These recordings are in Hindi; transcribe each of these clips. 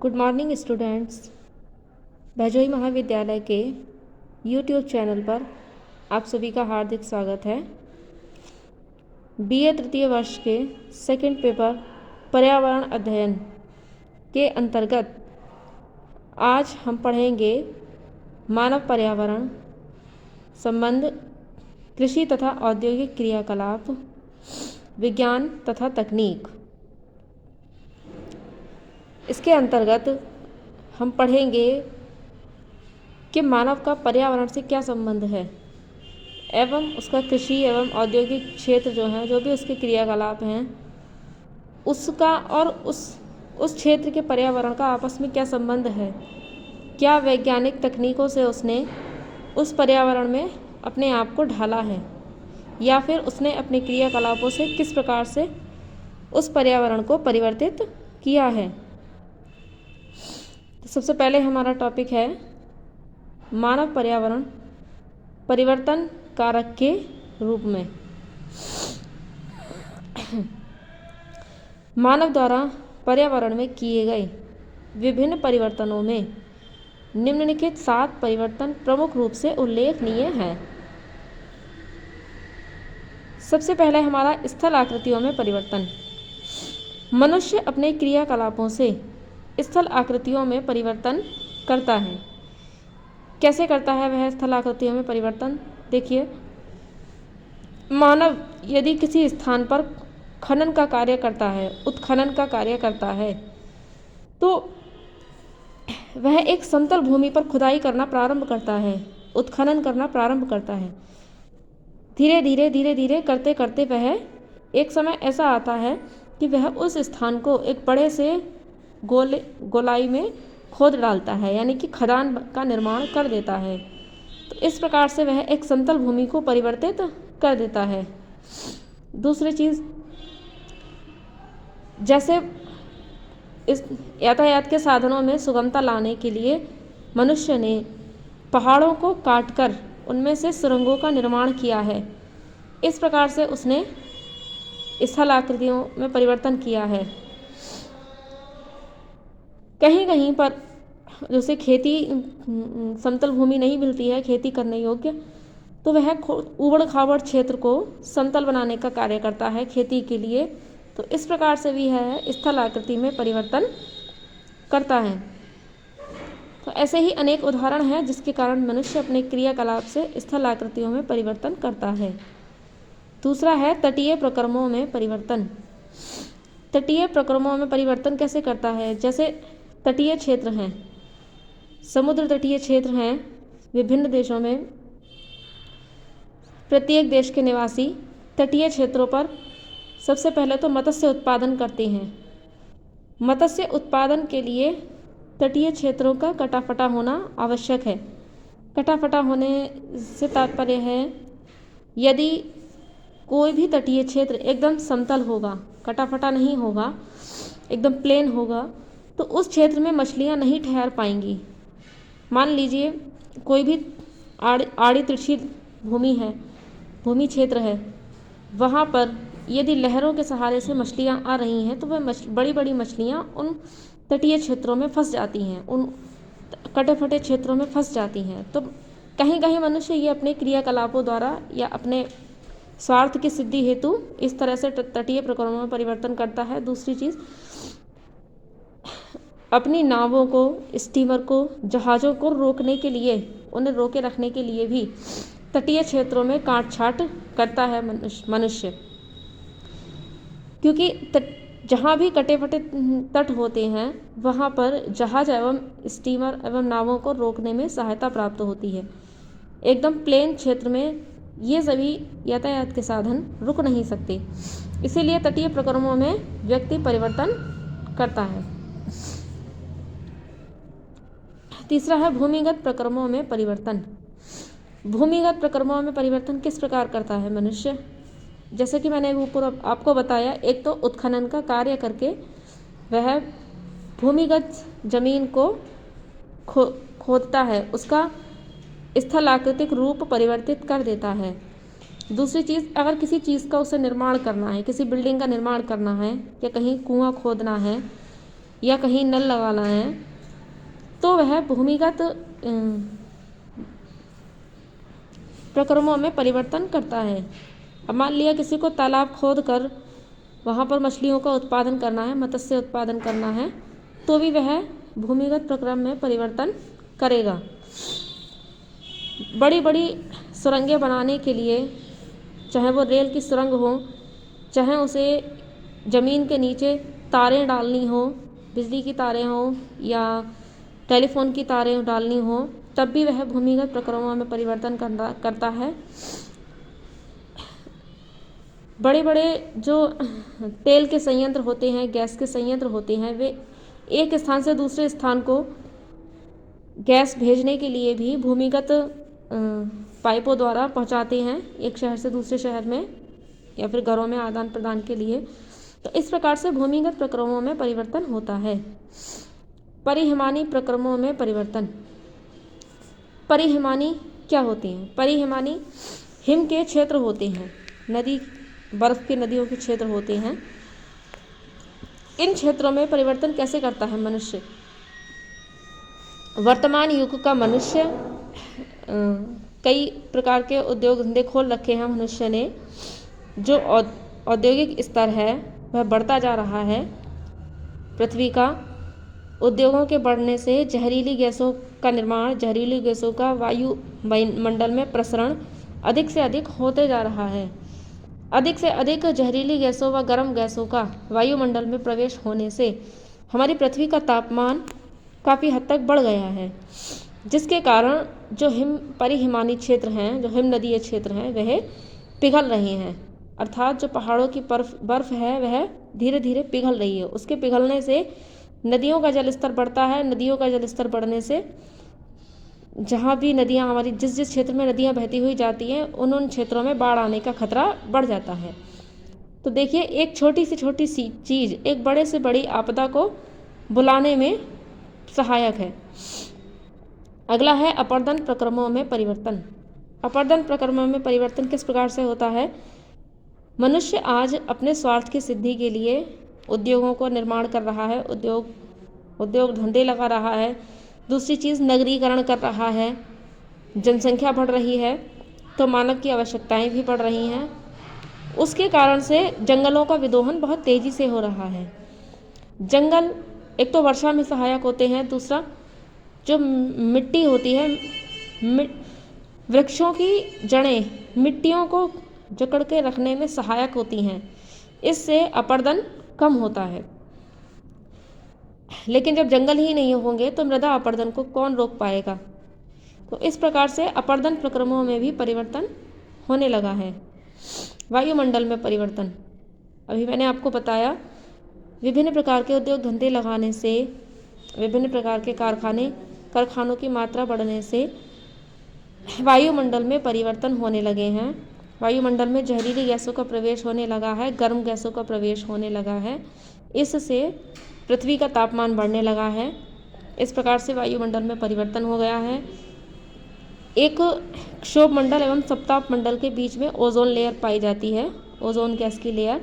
Good morning students. भजोई महाविद्यालय के यूट्यूब चैनल पर आप सभी का हार्दिक स्वागत है। बीए तृतीय वर्ष के सेकंड पेपर पर्यावरण अध्ययन के अंतर्गत आज हम पढ़ेंगे मानव पर्यावरण संबंध, कृषि तथा औद्योगिक क्रियाकलाप, विज्ञान तथा तकनीक। इसके अंतर्गत हम पढ़ेंगे कि मानव का पर्यावरण से क्या संबंध है एवं उसका कृषि एवं औद्योगिक क्षेत्र जो भी उसके क्रियाकलाप हैं उसका और उस क्षेत्र के पर्यावरण का आपस में क्या संबंध है। क्या वैज्ञानिक तकनीकों से उसने उस पर्यावरण में अपने आप को ढाला है या फिर उसने अपने क्रियाकलापों से किस प्रकार से उस पर्यावरण को परिवर्तित किया है। तो सबसे पहले हमारा टॉपिक है मानव पर्यावरण परिवर्तन कारक के रूप में। मानव द्वारा पर्यावरण में किए गए विभिन्न परिवर्तनों में निम्नलिखित 7 परिवर्तन प्रमुख रूप से उल्लेखनीय हैं। सबसे पहले हमारा स्थल आकृतियों में परिवर्तन। मनुष्य अपने क्रियाकलापों से स्थल आकृतियों में परिवर्तन करता है। कैसे करता है वह स्थल आकृतियों में परिवर्तन? देखिए, मानव यदि किसी स्थान पर खनन का कार्य करता है, उत्खनन का कार्य करता है, तो वह एक समतल भूमि पर खुदाई करना प्रारंभ करता है, उत्खनन करना प्रारंभ करता है। धीरे धीरे करते करते वह एक समय ऐसा आता है कि वह उस स्थान को एक बड़े से गोलाई में खोद डालता है, यानी कि खदान का निर्माण कर देता है। तो इस प्रकार से वह एक समतल भूमि को परिवर्तित कर देता है। दूसरी चीज़, जैसे इस यातायात के साधनों में सुगमता लाने के लिए मनुष्य ने पहाड़ों को काटकर उनमें से सुरंगों का निर्माण किया है। इस प्रकार से उसने स्थल आकृतियों में परिवर्तन किया है। कहीं कहीं पर जैसे खेती समतल भूमि नहीं मिलती है खेती करने योग्य, तो वह ऊबड़ खाबड़ क्षेत्र को समतल बनाने का कार्य करता है खेती के लिए। तो इस प्रकार से भी है स्थल आकृति में परिवर्तन करता है। तो ऐसे ही अनेक उदाहरण हैं जिसके कारण मनुष्य अपने क्रियाकलाप से स्थल आकृतियों में परिवर्तन करता है। दूसरा है तटीय प्रक्रमों में परिवर्तन। तटीय प्रक्रमों में परिवर्तन कैसे करता है? जैसे तटीय क्षेत्र हैं, समुद्र तटीय क्षेत्र हैं विभिन्न देशों में। प्रत्येक देश के निवासी तटीय क्षेत्रों पर सबसे पहले तो मत्स्य उत्पादन करते हैं। मत्स्य उत्पादन के लिए तटीय क्षेत्रों का कटाफटा होना आवश्यक है। कटाफटा होने से तात्पर्य है यदि कोई भी तटीय क्षेत्र एकदम समतल होगा, कटाफटा नहीं होगा, एकदम प्लेन होगा, तो उस क्षेत्र में मछलियाँ नहीं ठहर पाएंगी। मान लीजिए कोई भी आड़ी तिरछी भूमि क्षेत्र है, वहाँ पर यदि लहरों के सहारे से मछलियाँ आ रही हैं तो वह बड़ी बड़ी मछलियाँ उन तटीय क्षेत्रों में फंस जाती हैं, उन कटे फटे क्षेत्रों में फंस जाती हैं। तो कहीं कहीं मनुष्य ये अपने क्रियाकलापों द्वारा या अपने स्वार्थ की सिद्धि हेतु इस तरह से तटीय प्रक्रमों में परिवर्तन करता है। दूसरी चीज़, अपनी नावों को, स्टीमर को, जहाज़ों को रोकने के लिए, उन्हें रोके रखने के लिए भी तटीय क्षेत्रों में काट छाट करता है मनुष्य। क्योंकि जहाँ भी कटे फटे तट होते हैं वहाँ पर जहाज़ एवं स्टीमर एवं नावों को रोकने में सहायता प्राप्त होती है। एकदम प्लेन क्षेत्र में ये सभी यातायात के साधन रुक नहीं सकते, इसीलिए तटीय प्रक्रमों में व्यक्ति परिवर्तन करता है। तीसरा है भूमिगत प्रक्रमों में परिवर्तन। भूमिगत प्रक्रमों में परिवर्तन किस प्रकार करता है मनुष्य? जैसे कि मैंने ऊपर आपको बताया, एक तो उत्खनन का कार्य करके वह भूमिगत जमीन को खोदता है, उसका स्थल आकृतिक रूप परिवर्तित कर देता है। दूसरी चीज़, अगर किसी चीज़ का उसे निर्माण करना है, किसी बिल्डिंग का निर्माण करना है या कहीं कुआं खोदना है, या कहीं नल लगाना है तो वह भूमिगत प्रक्रमों में परिवर्तन करता है। अब मान लिया किसी को तालाब खोद कर वहाँ पर मछलियों का उत्पादन करना है, मत्स्य उत्पादन करना है, तो भी वह भूमिगत प्रक्रम में परिवर्तन करेगा। बड़ी बड़ी सुरंगें बनाने के लिए, चाहे वो रेल की सुरंग हो, चाहे उसे ज़मीन के नीचे तारें डालनी हो, बिजली की तारें हो या टेलीफोन की तारें डालनी हो, तब भी वह भूमिगत प्रक्रमों में परिवर्तन करता है। बड़े बड़े जो तेल के संयंत्र होते हैं, गैस के संयंत्र होते हैं, वे एक स्थान से दूसरे स्थान को गैस भेजने के लिए भी भूमिगत पाइपों द्वारा पहुंचाते हैं, एक शहर से दूसरे शहर में या फिर घरों में आदान प्रदान के लिए। तो इस प्रकार से भूमिगत प्रक्रमों में परिवर्तन होता है। परिहिमानी प्रक्रमों में परिवर्तन। परिहिमानी क्या होती हैं? परिहिमानी हिम के क्षेत्र होते हैं, नदी, बर्फ के नदियों के क्षेत्र होते हैं। इन क्षेत्रों में परिवर्तन कैसे करता है मनुष्य? वर्तमान युग का मनुष्य कई प्रकार के उद्योग धंधे खोल रखे हैं मनुष्य ने। जो औद्योगिक स्तर है वह बढ़ता जा रहा है। पृथ्वी का उद्योगों के बढ़ने से जहरीली गैसों का निर्माण, जहरीली गैसों का वायुमंडल में प्रसरण अधिक से अधिक होते जा रहा है। अधिक से अधिक जहरीली गैसों व गर्म गैसों का वायुमंडल में प्रवेश होने से हमारी पृथ्वी का तापमान काफ़ी हद तक बढ़ गया है, जिसके कारण जो परिहिमानी क्षेत्र हैं, जो हिम नदीय क्षेत्र हैं, वह पिघल रहे हैं। अर्थात जो पहाड़ों की बर्फ़ है वह धीरे धीरे पिघल रही है। उसके पिघलने से नदियों का जलस्तर बढ़ता है। नदियों का जलस्तर बढ़ने से जहाँ भी नदियाँ हमारी जिस क्षेत्र में नदियाँ बहती हुई जाती हैं उन क्षेत्रों में बाढ़ आने का खतरा बढ़ जाता है। तो देखिए, एक छोटी सी चीज़ एक बड़े से बड़ी आपदा को बुलाने में सहायक है। अगला है अपर्दन प्रक्रमों में परिवर्तन। अपर्दन प्रक्रमों में परिवर्तन किस प्रकार से होता है? मनुष्य आज अपने स्वार्थ की सिद्धि के लिए उद्योगों को निर्माण कर रहा है, उद्योग धंधे लगा रहा है। दूसरी चीज़, नगरीकरण कर रहा है। जनसंख्या बढ़ रही है तो मानव की आवश्यकताएं भी बढ़ रही हैं। उसके कारण से जंगलों का विदोहन बहुत तेज़ी से हो रहा है। जंगल एक तो वर्षा में सहायक होते हैं, दूसरा जो मिट्टी होती है, वृक्षों की जड़ें मिट्टियों को जकड़ के रखने में सहायक होती हैं। इससे अपर्दन कम होता है। लेकिन जब जंगल ही नहीं होंगे तो मृदा अपर्दन को कौन रोक पाएगा? तो इस प्रकार से अपर्दन प्रक्रमों में भी परिवर्तन होने लगा है। वायुमंडल में परिवर्तन, अभी मैंने आपको बताया, विभिन्न प्रकार के उद्योग धंधे लगाने से, विभिन्न प्रकार के कारखानों की मात्रा बढ़ने से वायुमंडल में परिवर्तन होने लगे हैं। वायुमंडल में जहरीली गैसों का प्रवेश होने लगा है, गर्म गैसों का प्रवेश होने लगा है। इससे पृथ्वी का तापमान बढ़ने लगा है। इस प्रकार से वायुमंडल में परिवर्तन हो गया है। एक क्षोभ मंडल एवं सप्ताप मंडल के बीच में ओजोन लेयर पाई जाती है, ओजोन गैस की लेयर,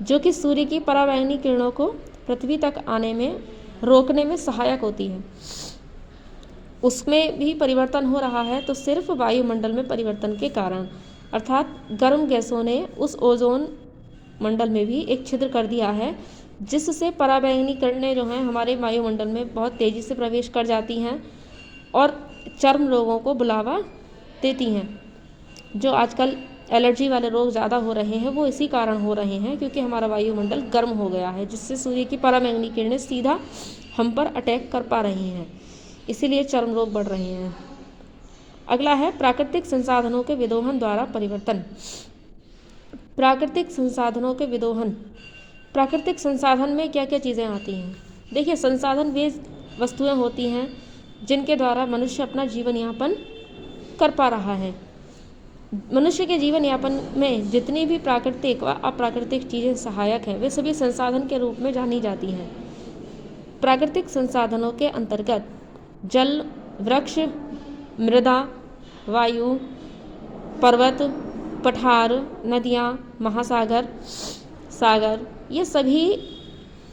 जो कि सूर्य की पराबैंगनी किरणों को पृथ्वी तक आने में रोकने में सहायक होती है। उसमें भी परिवर्तन हो रहा है, तो सिर्फ वायुमंडल में परिवर्तन के कारण, अर्थात गर्म गैसों ने उस ओजोन मंडल में भी एक छिद्र कर दिया है, जिससे पराबैंगनी किरणें जो हैं हमारे वायुमंडल में बहुत तेज़ी से प्रवेश कर जाती हैं और चर्म रोगों को बुलावा देती हैं। जो आजकल एलर्जी वाले रोग ज़्यादा हो रहे हैं वो इसी कारण हो रहे हैं, क्योंकि हमारा वायुमंडल गर्म हो गया है, जिससे सूर्य की पराबैंगनी किरणें सीधा हम पर अटैक कर पा रही हैं, इसीलिए चर्म रोग बढ़ रहे हैं। अगला है प्राकृतिक संसाधनों के विदोहन द्वारा परिवर्तन। प्राकृतिक संसाधनों के विदोहन, प्राकृतिक संसाधन में क्या क्या चीज़ें आती हैं? देखिए, संसाधन वे वस्तुएं होती हैं जिनके द्वारा मनुष्य अपना जीवन यापन कर पा रहा है। मनुष्य के जीवन यापन में जितनी भी प्राकृतिक व अप्राकृतिक चीज़ें सहायक हैं, वे सभी संसाधन के रूप में जानी जाती हैं। प्राकृतिक संसाधनों के अंतर्गत जल, वृक्ष, मृदा, वायु, पर्वत, पठार, नदियाँ, महासागर, सागर, ये सभी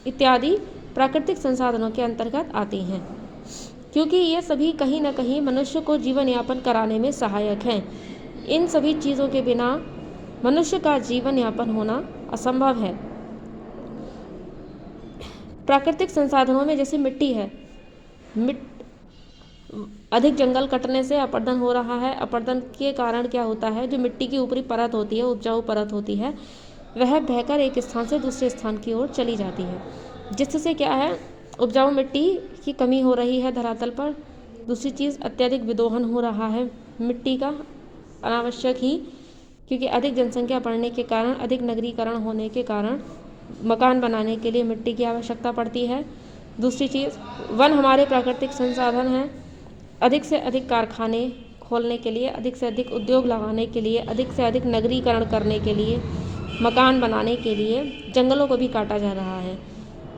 इत्यादि प्राकृतिक संसाधनों के अंतर्गत आती हैं, क्योंकि ये सभी कहीं न कहीं मनुष्य को जीवन यापन कराने में सहायक हैं। इन सभी चीज़ों के बिना मनुष्य का जीवन यापन होना असंभव है। प्राकृतिक संसाधनों में जैसे मिट्टी है, अधिक जंगल कटने से अपरदन हो रहा है। अपरदन के कारण क्या होता है, जो मिट्टी की ऊपरी परत होती है, उपजाऊ परत होती है, वह बहकर एक स्थान से दूसरे स्थान की ओर चली जाती है, जिससे क्या है, उपजाऊ मिट्टी की कमी हो रही है धरातल पर। दूसरी चीज़, अत्यधिक विदोहन हो रहा है मिट्टी का अनावश्यक ही, क्योंकि अधिक जनसंख्या बढ़ने के कारण, अधिक नगरीकरण होने के कारण मकान बनाने के लिए मिट्टी की आवश्यकता पड़ती है। दूसरी चीज़, वन हमारे प्राकृतिक संसाधन हैं। अधिक से अधिक कारखाने खोलने के लिए, अधिक से अधिक उद्योग लगाने के लिए, अधिक से अधिक नगरीकरण करने के लिए, मकान बनाने के लिए जंगलों को भी काटा जा रहा है।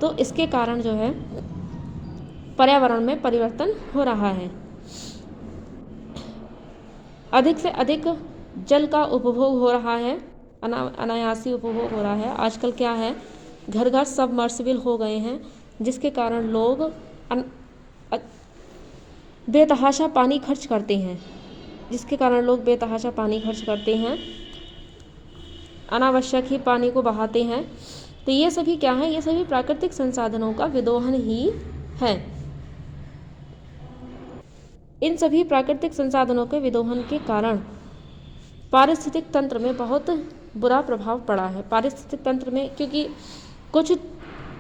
तो इसके कारण जो है पर्यावरण में परिवर्तन हो रहा है। अधिक से अधिक जल का उपभोग हो रहा है, अनायासी उपभोग हो रहा है। आजकल क्या है, घर घर सबमर्सिबल हो गए हैं, जिसके कारण लोग बेतहाशा पानी खर्च करते हैं, अनावश्यक ही पानी को बहाते हैं। तो ये सभी क्या है, ये सभी प्राकृतिक संसाधनों का विदोहन ही है। इन सभी प्राकृतिक संसाधनों के विदोहन के कारण पारिस्थितिक तंत्र में बहुत बुरा प्रभाव पड़ा है। पारिस्थितिक तंत्र में, क्योंकि कुछ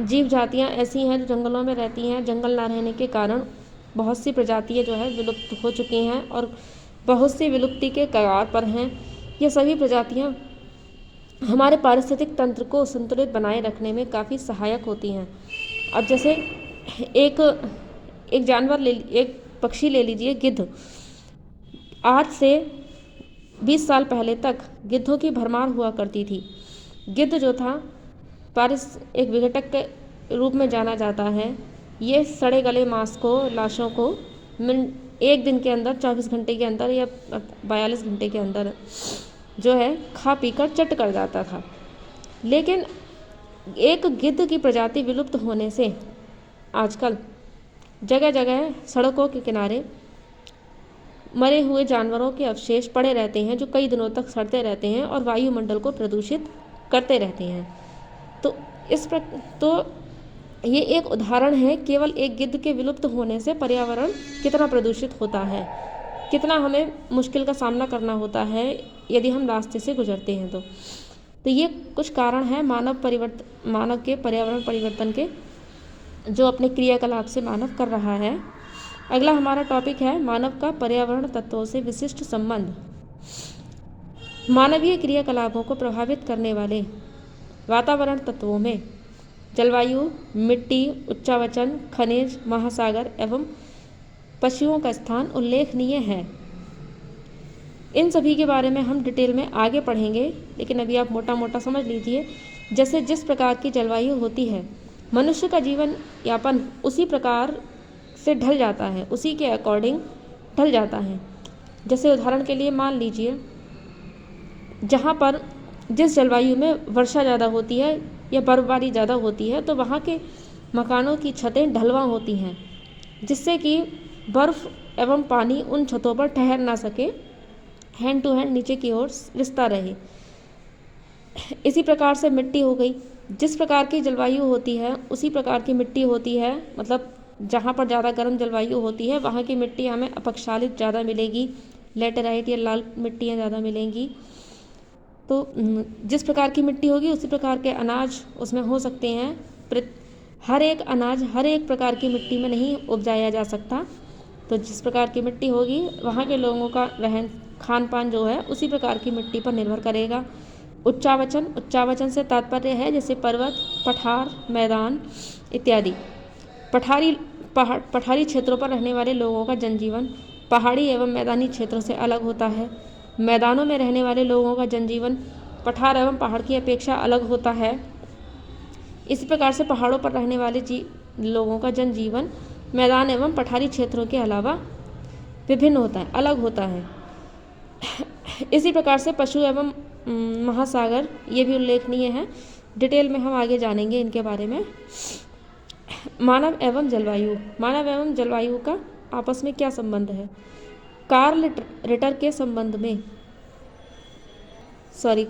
जीव जातियाँ ऐसी हैं जो जंगलों में रहती हैं, जंगल ना रहने के कारण बहुत सी प्रजातियाँ जो है विलुप्त हो चुकी हैं और बहुत सी विलुप्ति के कगार पर हैं। ये सभी प्रजातियाँ हमारे पारिस्थितिक तंत्र को संतुलित बनाए रखने में काफ़ी सहायक होती हैं। अब जैसे एक जानवर एक पक्षी ले लीजिए, गिद्ध। आज से 20 साल पहले तक गिद्धों की भरमार हुआ करती थी। गिद्ध जो था एक विघटक के रूप में जाना जाता है। ये सड़े गले मांस को, लाशों को एक दिन के अंदर, 24 घंटे के अंदर या 42 घंटे के अंदर जो है खा पीकर चट कर जाता था। लेकिन एक गिद्ध की प्रजाति विलुप्त होने से आजकल जगह जगह सड़कों के किनारे मरे हुए जानवरों के अवशेष पड़े रहते हैं, जो कई दिनों तक सड़ते रहते हैं और वायुमंडल को प्रदूषित करते रहते हैं। तो ये एक उदाहरण है, केवल एक गिद्ध के विलुप्त होने से पर्यावरण कितना प्रदूषित होता है, कितना हमें मुश्किल का सामना करना होता है यदि हम रास्ते से गुजरते हैं। तो ये कुछ कारण हैं मानव के पर्यावरण परिवर्तन के, जो अपने क्रियाकलाप से मानव कर रहा है। अगला हमारा टॉपिक है मानव का पर्यावरण तत्वों से विशिष्ट संबंध। मानवीय क्रियाकलापों को प्रभावित करने वाले वातावरण तत्वों में जलवायु, मिट्टी, उच्चावचन, खनिज, महासागर एवं पशुओं का स्थान उल्लेखनीय है। इन सभी के बारे में हम डिटेल में आगे पढ़ेंगे, लेकिन अभी आप मोटा मोटा समझ लीजिए। जैसे जिस प्रकार की जलवायु होती है, मनुष्य का जीवन यापन उसी प्रकार से ढल जाता है, उसी के अकॉर्डिंग ढल जाता है। जैसे उदाहरण के लिए मान लीजिए, जहाँ पर जिस जलवायु में वर्षा ज़्यादा होती है या बर्फबारी ज़्यादा होती है, तो वहाँ के मकानों की छतें ढलवां होती हैं, जिससे कि बर्फ़ एवं पानी उन छतों पर ठहर ना सके, हैंड टू हैंड नीचे की ओर रिश्ता रहे। इसी प्रकार से मिट्टी हो गई, जिस प्रकार की जलवायु होती है उसी प्रकार की मिट्टी होती है। मतलब जहाँ पर ज़्यादा गर्म जलवायु होती है वहाँ की मिट्टी हमें अपक्षालित ज़्यादा मिलेगी, लेटेराइट या लाल मिट्टियाँ ज़्यादा मिलेंगी। तो जिस प्रकार की मिट्टी होगी उसी प्रकार के अनाज उसमें हो सकते हैं। हर एक अनाज हर एक प्रकार की मिट्टी में नहीं उपजाया जा सकता। तो जिस प्रकार की मिट्टी होगी वहाँ के लोगों का रहन खान पान जो है उसी प्रकार की मिट्टी पर निर्भर करेगा। उच्चावचन से तात्पर्य है जैसे पर्वत, पठार, मैदान इत्यादि। पठारी क्षेत्रों पर रहने वाले लोगों का जनजीवन पहाड़ी एवं मैदानी क्षेत्रों से अलग होता है। मैदानों में रहने वाले लोगों का जनजीवन पठार एवं पहाड़ की अपेक्षा अलग होता है। इसी प्रकार से पहाड़ों पर रहने वाले लोगों का जनजीवन मैदान एवं पठारी क्षेत्रों के अलावा विभिन्न होता है, अलग होता है। इसी प्रकार से पशु एवं महासागर ये भी उल्लेखनीय है। डिटेल में हम आगे जानेंगे इनके बारे में। मानव एवं जलवायु। मानव एवं जलवायु का आपस में क्या संबंध है? कार्ल रिटर के संबंध में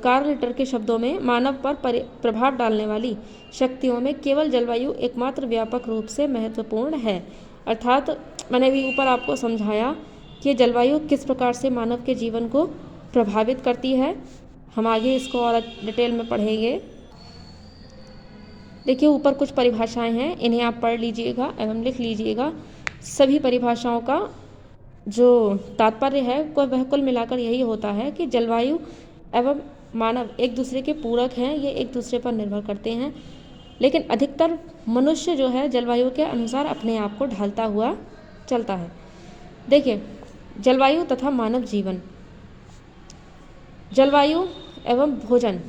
कार्ल रिटर के शब्दों में मानव पर प्रभाव डालने वाली शक्तियों में केवल जलवायु एकमात्र व्यापक रूप से महत्वपूर्ण है। अर्थात मैंने भी ऊपर आपको समझाया कि जलवायु किस प्रकार से मानव के जीवन को प्रभावित करती है। हम आगे इसको और डिटेल में पढ़ेंगे। देखिए ऊपर कुछ परिभाषाएं हैं, इन्हें आप पढ़ लीजिएगा एवं लिख लीजिएगा। सभी परिभाषाओं का जो तात्पर्य है वह कुल मिलाकर यही होता है कि जलवायु एवं मानव एक दूसरे के पूरक हैं, ये एक दूसरे पर निर्भर करते हैं, लेकिन अधिकतर मनुष्य जो है जलवायु के अनुसार अपने आप को ढालता हुआ चलता है। देखिए जलवायु तथा मानव जीवन। जलवायु एवं भोजन।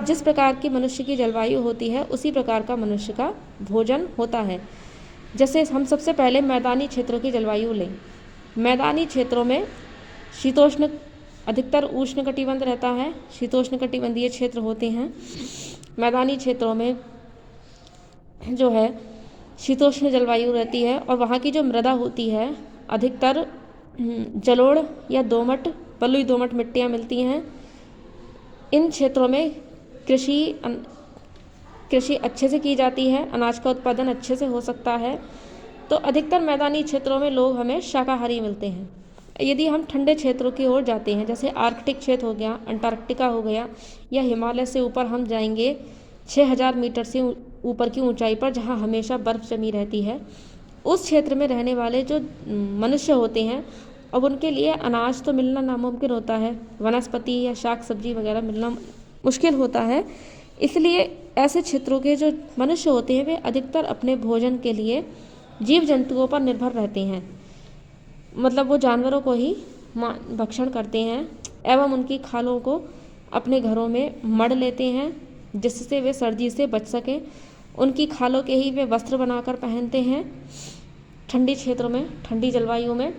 जिस प्रकार की मनुष्य की जलवायु होती है उसी प्रकार का मनुष्य का भोजन होता है। जैसे हम सबसे पहले मैदानी क्षेत्रों की जलवायु लें। मैदानी क्षेत्रों में शीतोष्ण अधिकतर उष्ण कटिबंध रहता है, शीतोष्ण कटिबंधीय क्षेत्र होते हैं। मैदानी क्षेत्रों में जो है शीतोष्ण जलवायु रहती है और वहाँ की जो मृदा होती है अधिकतर जलोढ़ या दोमट, बलुई दोमट मिट्टियाँ मिलती हैं। इन क्षेत्रों में कृषि अच्छे से की जाती है, अनाज का उत्पादन अच्छे से हो सकता है। तो अधिकतर मैदानी क्षेत्रों में लोग हमें शाकाहारी मिलते हैं। यदि हम ठंडे क्षेत्रों की ओर जाते हैं, जैसे आर्कटिक क्षेत्र हो गया, अंटार्कटिका हो गया, या हिमालय से ऊपर हम जाएंगे 6000 मीटर से ऊपर की ऊंचाई पर, जहां हमेशा बर्फ़ जमी रहती है, उस क्षेत्र में रहने वाले जो मनुष्य होते हैं अब उनके लिए अनाज तो मिलना नामुमकिन होता है, वनस्पति या शाक सब्जी वगैरह मिलना मुश्किल होता है। इसलिए ऐसे क्षेत्रों के जो मनुष्य होते हैं वे अधिकतर अपने भोजन के लिए जीव जंतुओं पर निर्भर रहते हैं। मतलब वो जानवरों को ही भक्षण करते हैं एवं उनकी खालों को अपने घरों में मढ़ लेते हैं जिससे वे सर्दी से बच सकें। उनकी खालों के ही वे वस्त्र बनाकर पहनते हैं ठंडी क्षेत्रों में, ठंडी जलवायु में।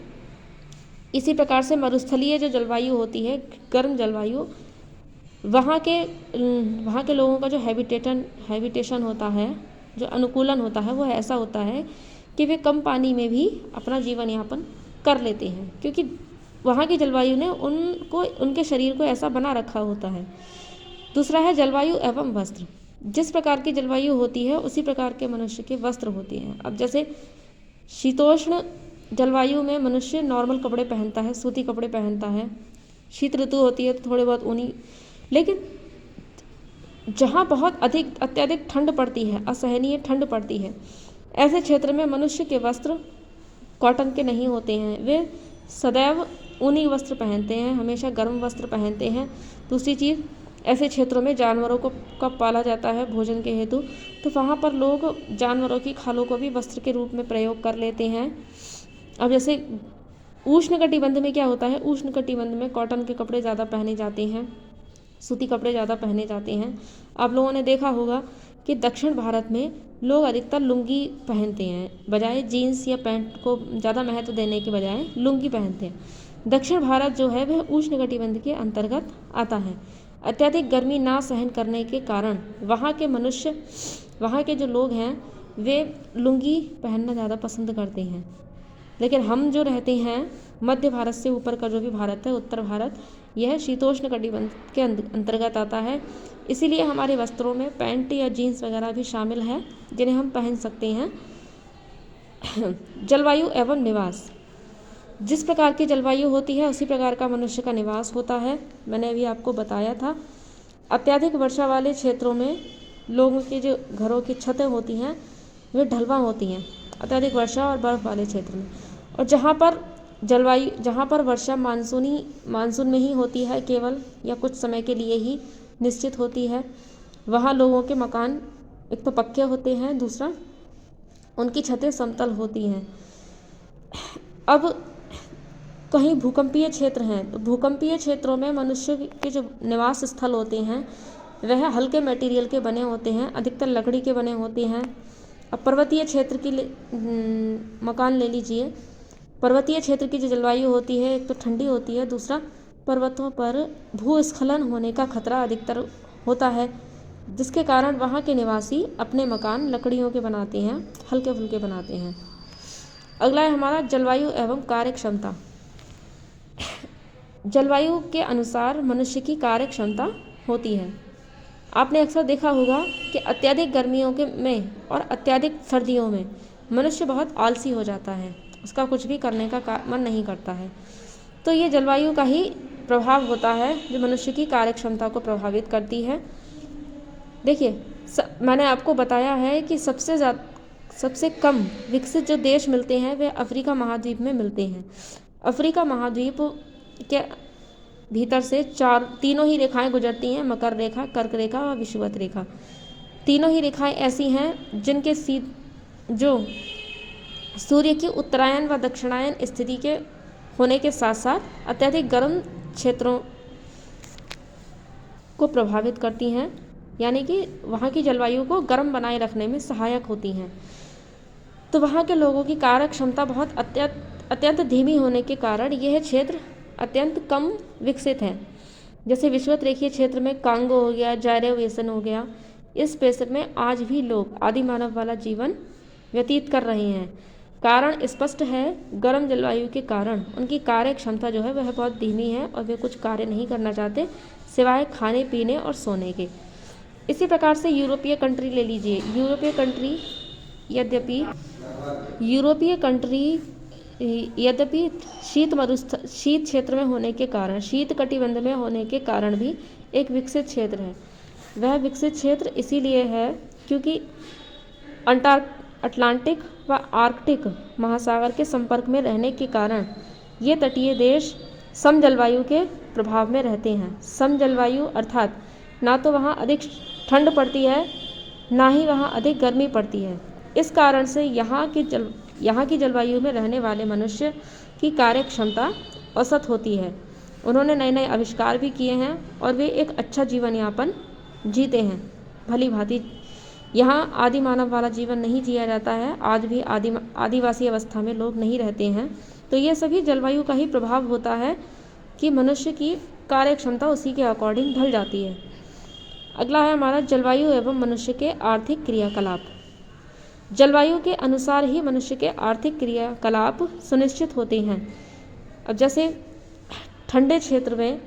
इसी प्रकार से मरुस्थलीय जो जलवायु होती है, गर्म जलवायु, वहाँ के लोगों का जो हैबिटेशन होता है, जो अनुकूलन होता है, वो ऐसा होता है कि वे कम पानी में भी अपना जीवन यापन कर लेते हैं, क्योंकि वहाँ की जलवायु ने उनके शरीर को ऐसा बना रखा होता है। दूसरा है जलवायु एवं वस्त्र। जिस प्रकार की जलवायु होती है उसी प्रकार के मनुष्य के वस्त्र होते हैं। अब जैसे शीतोष्ण जलवायु में मनुष्य नॉर्मल कपड़े पहनता है, सूती कपड़े पहनता है। शीत ऋतु होती है तो थोड़े बहुत ऊनी। लेकिन जहाँ बहुत अत्यधिक ठंड पड़ती है, असहनीय ठंड पड़ती है, ऐसे क्षेत्र में मनुष्य के वस्त्र कॉटन के नहीं होते हैं, वे सदैव ऊनी वस्त्र पहनते हैं, हमेशा गर्म वस्त्र पहनते हैं। दूसरी चीज़, ऐसे क्षेत्रों में जानवरों को पाला जाता है भोजन के हेतु, तो वहाँ पर लोग जानवरों की खालों को भी वस्त्र के रूप में प्रयोग कर लेते हैं। अब जैसे उष्ण कटिबंध में क्या होता है, उष्ण कटिबंध में कॉटन के कपड़े ज़्यादा पहने जाते हैं, सूती कपड़े ज़्यादा पहने जाते हैं। आप लोगों ने देखा होगा कि दक्षिण भारत में लोग अधिकतर लुंगी पहनते हैं, बजाय जीन्स या पैंट को ज़्यादा महत्व देने के बजाय लुंगी पहनते हैं। दक्षिण भारत जो है वह उष्ण कटिबंध के अंतर्गत आता है। अत्यधिक गर्मी ना सहन करने के कारण वहाँ के जो लोग हैं वे लुंगी पहनना ज़्यादा पसंद करते हैं। लेकिन हम जो रहते हैं मध्य भारत से ऊपर का जो भी भारत है, उत्तर भारत, यह शीतोष्ण कटिबंध के अंतर्गत आता है। इसीलिए हमारे वस्त्रों में पैंट या जीन्स वगैरह भी शामिल है जिन्हें हम पहन सकते हैं। जलवायु एवं निवास। जिस प्रकार की जलवायु होती है उसी प्रकार का मनुष्य का निवास होता है। मैंने अभी आपको बताया था। अत्यधिक वर्षा वाले क्षेत्रों में लोगों के जो घरों की छतें होती हैं वे ढलवां होती हैं, अत्यधिक वर्षा और बर्फ़ वाले क्षेत्र में। और जहाँ पर वर्षा मानसून में ही होती है केवल, या कुछ समय के लिए ही निश्चित होती है, वहाँ लोगों के मकान एक तो पक्के होते हैं, दूसरा उनकी छतें समतल होती हैं। अब कहीं भूकंपीय क्षेत्र हैं तो भूकंपीय क्षेत्रों में मनुष्य के जो निवास स्थल होते हैं वह हल्के मटेरियल के बने होते हैं, अधिकतर लकड़ी के बने होते हैं। अब पर्वतीय क्षेत्र की मकान ले लीजिए। पर्वतीय क्षेत्र की जो जलवायु होती है एक तो ठंडी होती है, दूसरा पर्वतों पर भूस्खलन होने का खतरा अधिकतर होता है। जिसके कारण वहाँ के निवासी अपने मकान लकड़ियों के बनाते हैं, हल्के फुल्के बनाते हैं। अगला है हमारा जलवायु एवं कार्य क्षमता। जलवायु के अनुसार मनुष्य की कार्य क्षमता होती है। आपने अक्सर देखा होगा कि अत्यधिक गर्मियों में और अत्यधिक सर्दियों में मनुष्य बहुत आलसी हो जाता है, उसका कुछ भी करने का मन नहीं करता है। तो ये जलवायु का ही प्रभाव होता है जो मनुष्य की कार्य क्षमता को प्रभावित करती है। देखिए, मैंने आपको बताया है कि सबसे कम विकसित जो देश मिलते हैं वे अफ्रीका महाद्वीप में मिलते हैं। अफ्रीका महाद्वीप के भीतर से तीनों ही रेखाएं गुजरती हैं, मकर रेखा, कर्क रेखा और विषुवत रेखा। तीनों ही रेखाएं ऐसी हैं जिनके जो सूर्य की उत्तरायण व दक्षिणायन स्थिति के होने के साथ साथ अत्यधिक गर्म क्षेत्रों को प्रभावित करती हैं, यानी कि वहाँ की जलवायु को गर्म बनाए रखने में सहायक होती हैं। तो वहाँ के लोगों की कार्य क्षमता बहुत अत्यंत धीमी होने के कारण यह क्षेत्र अत्यंत कम विकसित है। जैसे विषुवत रेखीय क्षेत्र में कांगो हो गया, जायरे बेसिन हो गया, इस क्षेत्र में आज भी लोग आदि मानव वाला जीवन व्यतीत कर रहे हैं। कारण स्पष्ट है, गर्म जलवायु के कारण उनकी कार्य क्षमता जो है वह बहुत धीमी है और वे कुछ कार्य नहीं करना चाहते सिवाय खाने पीने और सोने के। इसी प्रकार से यूरोपीय कंट्री ले लीजिए। यूरोपीय कंट्री यद्यपि शीत क्षेत्र में होने के कारण, शीत कटिबंध में होने के कारण भी एक विकसित क्षेत्र है। वह विकसित क्षेत्र इसीलिए है क्योंकि अटलांटिक व आर्कटिक महासागर के संपर्क में रहने के कारण ये तटीय देश सम जलवायु के प्रभाव में रहते हैं। सम जलवायु अर्थात ना तो वहाँ अधिक ठंड पड़ती है, ना ही वहाँ अधिक गर्मी पड़ती है। इस कारण से यहाँ की जलवायु में रहने वाले मनुष्य की कार्य क्षमता औसत होती है। उन्होंने नए नए आविष्कार भी किए हैं और वे एक अच्छा जीवन यापन जीते हैं। भली भांति यहाँ आदि मानव वाला जीवन नहीं जिया जाता है, आज भी आदिवासी अवस्था में लोग नहीं रहते हैं। तो ये सभी जलवायु का ही प्रभाव होता है कि मनुष्य की कार्य क्षमता उसी के अकॉर्डिंग ढल जाती है। अगला है हमारा जलवायु एवं मनुष्य के आर्थिक क्रियाकलाप। जलवायु के अनुसार ही मनुष्य के आर्थिक क्रियाकलाप सुनिश्चित होते हैं। अब जैसे ठंडे क्षेत्र में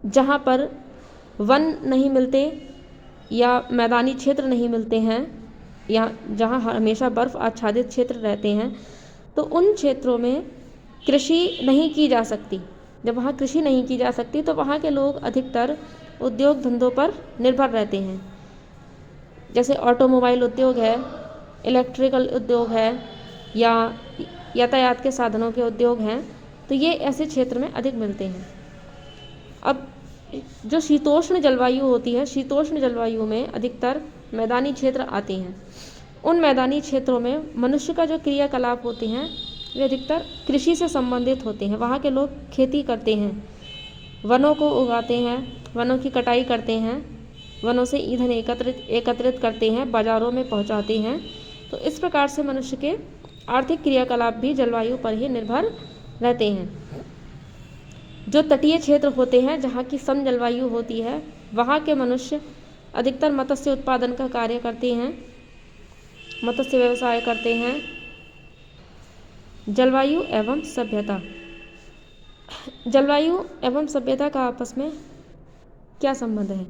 जहाँ पर वन नहीं मिलते या मैदानी क्षेत्र नहीं मिलते हैं या जहाँ हमेशा बर्फ़ आच्छादित क्षेत्र रहते हैं, तो उन क्षेत्रों में कृषि नहीं की जा सकती। जब वहाँ कृषि नहीं की जा सकती तो वहाँ के लोग अधिकतर उद्योग धंधों पर निर्भर रहते हैं। जैसे ऑटोमोबाइल उद्योग है, इलेक्ट्रिकल उद्योग है या यातायात के साधनों के उद्योग हैं, तो ये ऐसे क्षेत्र में अधिक मिलते हैं। अब जो शीतोष्ण जलवायु होती है, शीतोष्ण जलवायु में अधिकतर मैदानी क्षेत्र आते हैं। उन मैदानी क्षेत्रों में मनुष्य का जो क्रियाकलाप होते हैं वे अधिकतर कृषि से संबंधित होते हैं। वहाँ के लोग खेती करते हैं, वनों को उगाते हैं, वनों की कटाई करते हैं, वनों से ईंधन एकत्रित करते हैं, बाज़ारों में पहुँचाते हैं। तो इस प्रकार से मनुष्य के आर्थिक क्रियाकलाप भी जलवायु पर ही निर्भर रहते हैं। जो तटीय क्षेत्र होते हैं, जहाँ की सम जलवायु होती है, वहाँ के मनुष्य अधिकतर मत्स्य उत्पादन का कार्य करते हैं, मत्स्य व्यवसाय करते हैं। जलवायु एवं सभ्यता। जलवायु एवं सभ्यता का आपस में क्या संबंध है?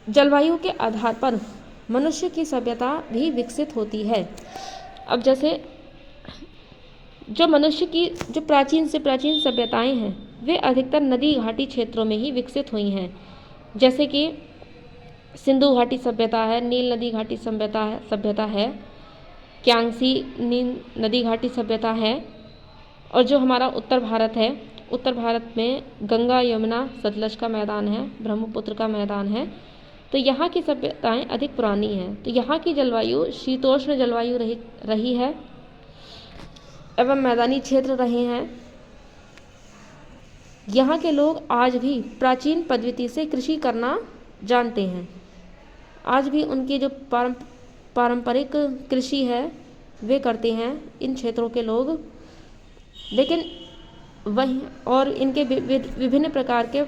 जलवायु के आधार पर मनुष्य की सभ्यता भी विकसित होती है। अब जैसे जो मनुष्य की जो प्राचीन से प्राचीन सभ्यताएं हैं वे अधिकतर नदी घाटी क्षेत्रों में ही विकसित हुई हैं। जैसे कि सिंधु घाटी सभ्यता है, नील नदी घाटी सभ्यता है, क्यांगसी नदी घाटी सभ्यता है। और जो हमारा उत्तर भारत है, उत्तर भारत में गंगा यमुना सतलज का मैदान है, ब्रह्मपुत्र का मैदान है। तो यहाँ की सभ्यताएं अधिक पुरानी हैं। तो यहाँ की जलवायु शीतोष्ण जलवायु रही है एवं मैदानी क्षेत्र रहे हैं। यहाँ के लोग आज भी प्राचीन पद्धति से कृषि करना जानते हैं। आज भी उनकी जो पारंपरिक कृषि है वे करते हैं इन क्षेत्रों के लोग। लेकिन वहीं और इनके विभिन्न प्रकार के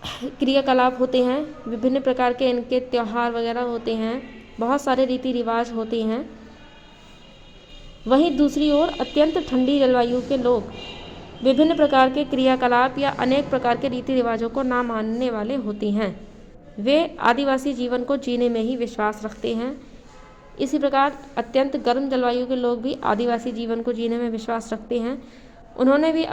क्रियाकलाप होते हैं, विभिन्न प्रकार के इनके त्यौहार वगैरह होते हैं, बहुत सारे रीति रिवाज होते हैं। वहीं दूसरी ओर अत्यंत ठंडी जलवायु के लोग विभिन्न प्रकार के क्रियाकलाप या अनेक प्रकार के रीति रिवाजों को ना मानने वाले होते हैं। वे आदिवासी जीवन को जीने में ही विश्वास रखते हैं। इसी प्रकार अत्यंत गर्म जलवायु के लोग भी आदिवासी जीवन को जीने में विश्वास रखते हैं। उन्होंने भी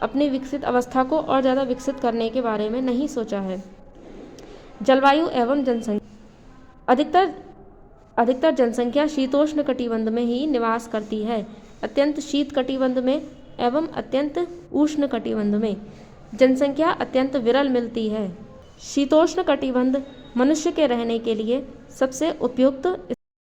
अपनी विकसित अवस्था को और ज़्यादा विकसित करने के बारे में नहीं सोचा है। जलवायु एवं जनसंख्या। अधिकतर जनसंख्या शीतोष्ण कटिबंध में ही निवास करती है। अत्यंत शीत कटिबंध में एवं अत्यंत उष्ण कटिबंध में जनसंख्या अत्यंत विरल मिलती है। शीतोष्ण कटिबंध मनुष्य के रहने के लिए सबसे उपयुक्त